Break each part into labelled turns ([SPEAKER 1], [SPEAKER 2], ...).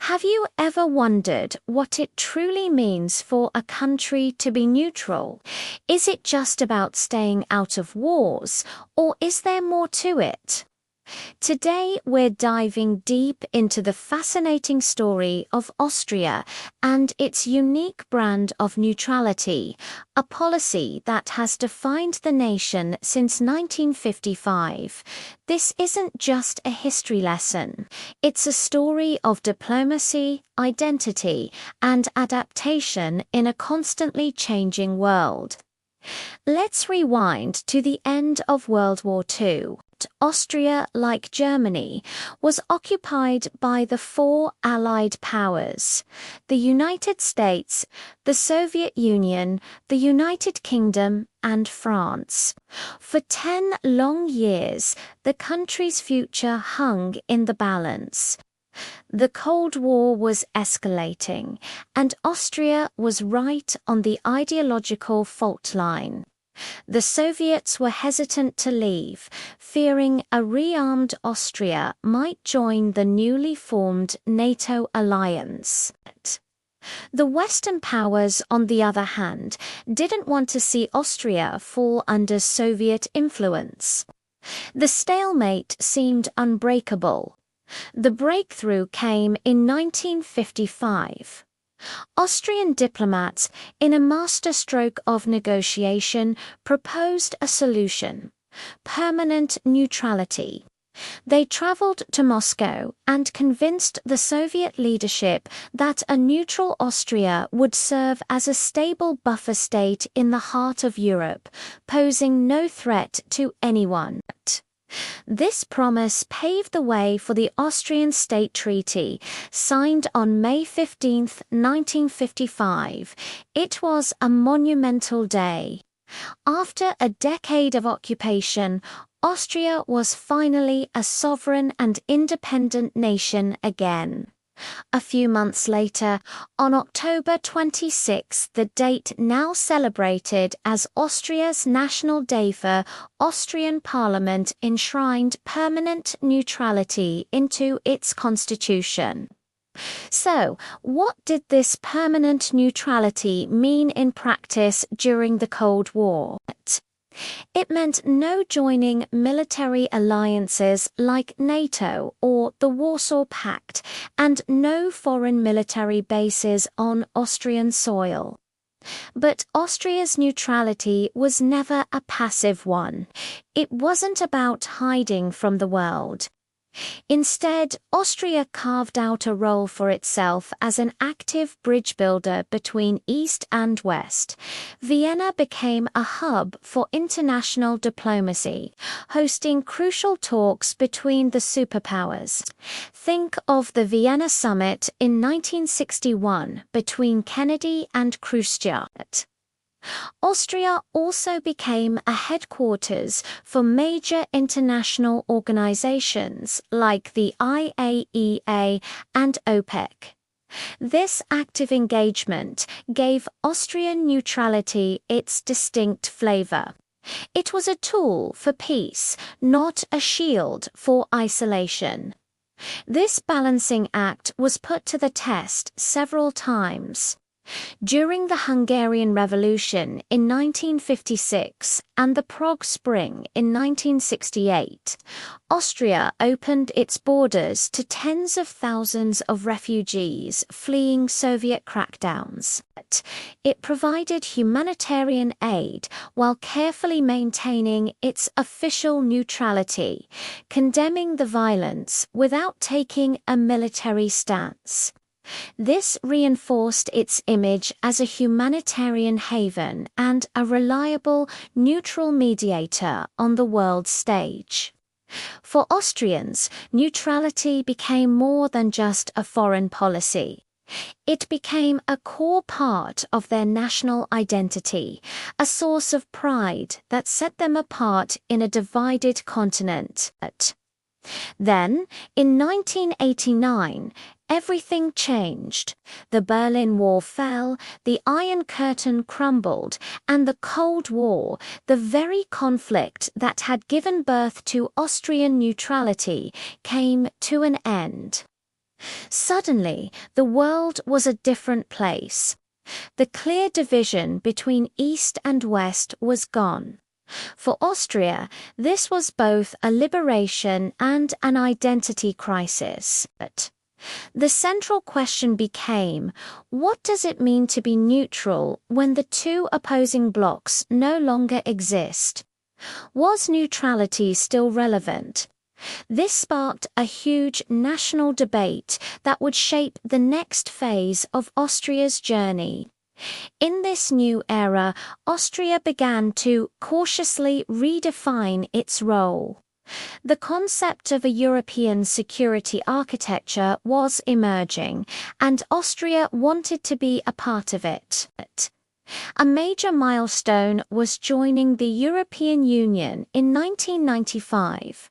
[SPEAKER 1] Have you ever wondered what it truly means for a country to be neutral? Is it just about staying out of wars, or is there more to it? Today, we're diving deep into the fascinating story of Austria and its unique brand of neutrality, a policy that has defined the nation since 1955. This isn't just a history lesson, it's a story of diplomacy, identity, and adaptation in a constantly changing world. Let's rewind to the end of World War II. Austria, like Germany, was occupied by the four Allied powers: the United States, the Soviet Union, the United Kingdom, and France. For 10 long years, the country's future hung in the balance. The Cold War was escalating, and Austria was right on the ideological fault line. The Soviets were hesitant to leave, fearing a rearmed Austria might join the newly formed NATO alliance. The Western powers, on the other hand, didn't want to see Austria fall under Soviet influence. The stalemate seemed unbreakable. The breakthrough came in 1955. Austrian diplomats, in a masterstroke of negotiation, proposed a solution: permanent neutrality. They traveled to Moscow and convinced the Soviet leadership that a neutral Austria would serve as a stable buffer state in the heart of Europe, posing no threat to anyone. This promise paved the way for the Austrian State Treaty, signed on May 15, 1955. It was a monumental day. After a decade of occupation, Austria was finally a sovereign and independent nation again. A few months later, on October 26, the date now celebrated as Austria's National Day for, Austrian Parliament enshrined permanent neutrality into its constitution. So, what did this permanent neutrality mean in practice during the Cold War? It meant no joining military alliances like NATO or the Warsaw Pact, and no foreign military bases on Austrian soil. But Austria's neutrality was never a passive one. It wasn't about hiding from the world. Instead, Austria carved out a role for itself as an active bridge builder between East and West. Vienna became a hub for international diplomacy, hosting crucial talks between the superpowers. Think of the Vienna Summit in 1961 between Kennedy and Khrushchev. Austria also became a headquarters for major international organizations like the IAEA and OPEC. This active engagement gave Austrian neutrality its distinct flavor. It was a tool for peace, not a shield for isolation. This balancing act was put to the test several times. During the Hungarian Revolution in 1956 and the Prague Spring in 1968, Austria opened its borders to tens of thousands of refugees fleeing Soviet crackdowns. It provided humanitarian aid while carefully maintaining its official neutrality, condemning the violence without taking a military stance. This reinforced its image as a humanitarian haven and a reliable, neutral mediator on the world stage. For Austrians, neutrality became more than just a foreign policy. It became a core part of their national identity, a source of pride that set them apart in a divided continent. Then, in 1989, everything changed. The Berlin Wall fell, the Iron Curtain crumbled, and the Cold War, the very conflict that had given birth to Austrian neutrality, came to an end. Suddenly, the world was a different place. The clear division between East and West was gone. For Austria, this was both a liberation and an identity crisis. But the central question became, what does it mean to be neutral when the two opposing blocs no longer exist? Was neutrality still relevant? This sparked a huge national debate that would shape the next phase of Austria's journey. In this new era, Austria began to cautiously redefine its role. The concept of a European security architecture was emerging, and Austria wanted to be a part of it. A major milestone was joining the European Union in 1995.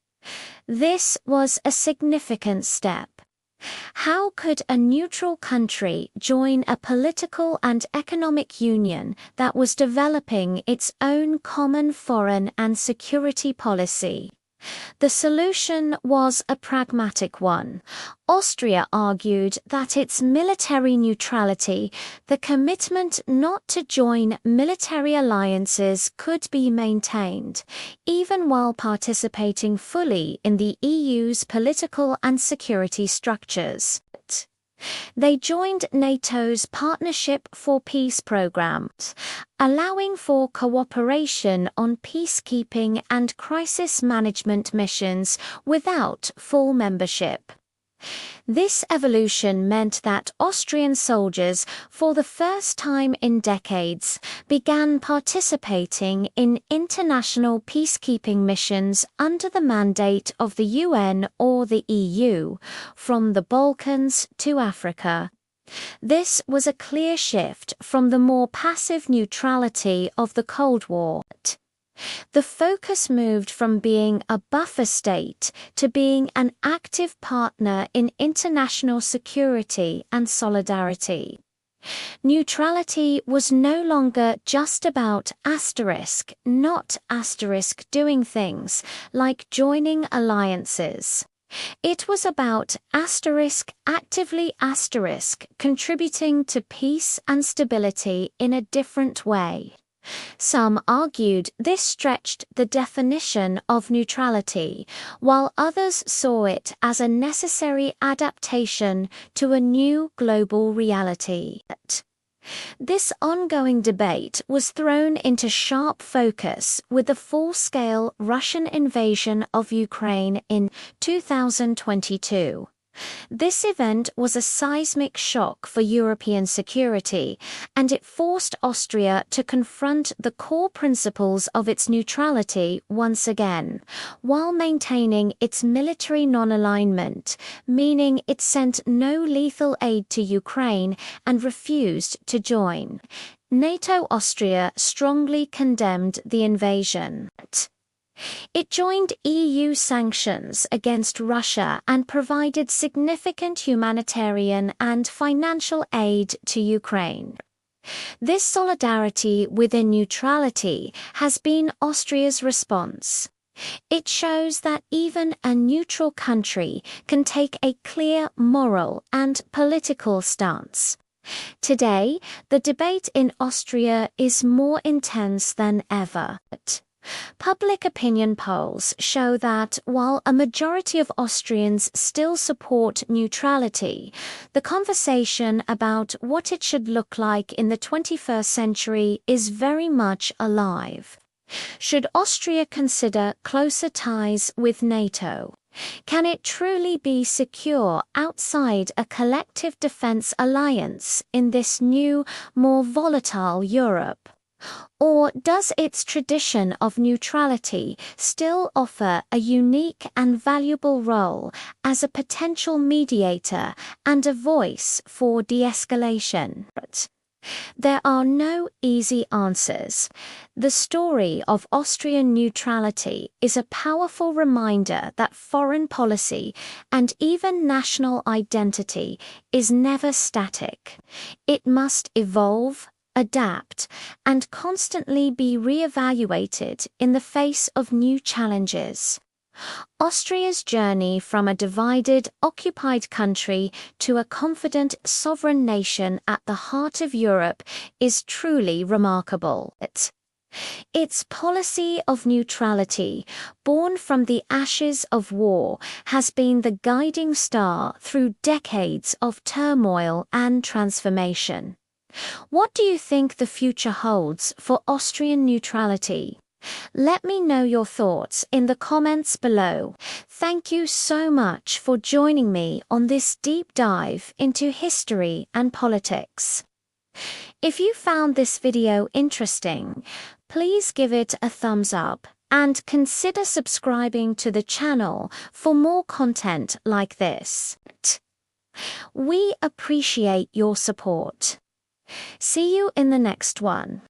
[SPEAKER 1] This was a significant step. How could a neutral country join a political and economic union that was developing its own common foreign and security policy? The solution was a pragmatic one. Austria argued that its military neutrality, the commitment not to join military alliances, could be maintained, even while participating fully in the EU's political and security structures. They joined NATO's Partnership for Peace programs, allowing for cooperation on peacekeeping and crisis management missions without full membership. This evolution meant that Austrian soldiers, for the first time in decades, began participating in international peacekeeping missions under the mandate of the UN or the EU, from the Balkans to Africa. This was a clear shift from the more passive neutrality of the Cold War. The focus moved from being a buffer state to being an active partner in international security and solidarity. Neutrality was no longer just about not doing things like joining alliances. It was about actively contributing to peace and stability in a different way. Some argued this stretched the definition of neutrality, while others saw it as a necessary adaptation to a new global reality. This ongoing debate was thrown into sharp focus with the full-scale Russian invasion of Ukraine in 2022. This event was a seismic shock for European security, and it forced Austria to confront the core principles of its neutrality once again, while maintaining its military non-alignment, meaning it sent no lethal aid to Ukraine and refused to join. NATO Austria strongly condemned the invasion. It joined EU sanctions against Russia and provided significant humanitarian and financial aid to Ukraine. This solidarity within neutrality has been Austria's response. It shows that even a neutral country can take a clear moral and political stance. Today, the debate in Austria is more intense than ever. Public opinion polls show that while a majority of Austrians still support neutrality, the conversation about what it should look like in the 21st century is very much alive. Should Austria consider closer ties with NATO? Can it truly be secure outside a collective defense alliance in this new, more volatile Europe? Or does its tradition of neutrality still offer a unique and valuable role as a potential mediator and a voice for de-escalation? There are no easy answers. The story of Austrian neutrality is a powerful reminder that foreign policy and even national identity is never static. It must evolve, adapt, and constantly be re-evaluated in the face of new challenges. Austria's journey from a divided, occupied country to a confident, sovereign nation at the heart of Europe is truly remarkable. Its policy of neutrality, born from the ashes of war, has been the guiding star through decades of turmoil and transformation. What do you think the future holds for Austrian neutrality? Let me know your thoughts in the comments below. Thank you so much for joining me on this deep dive into history and politics. If you found this video interesting, please give it a thumbs up and consider subscribing to the channel for more content like this. We appreciate your support. See you in the next one.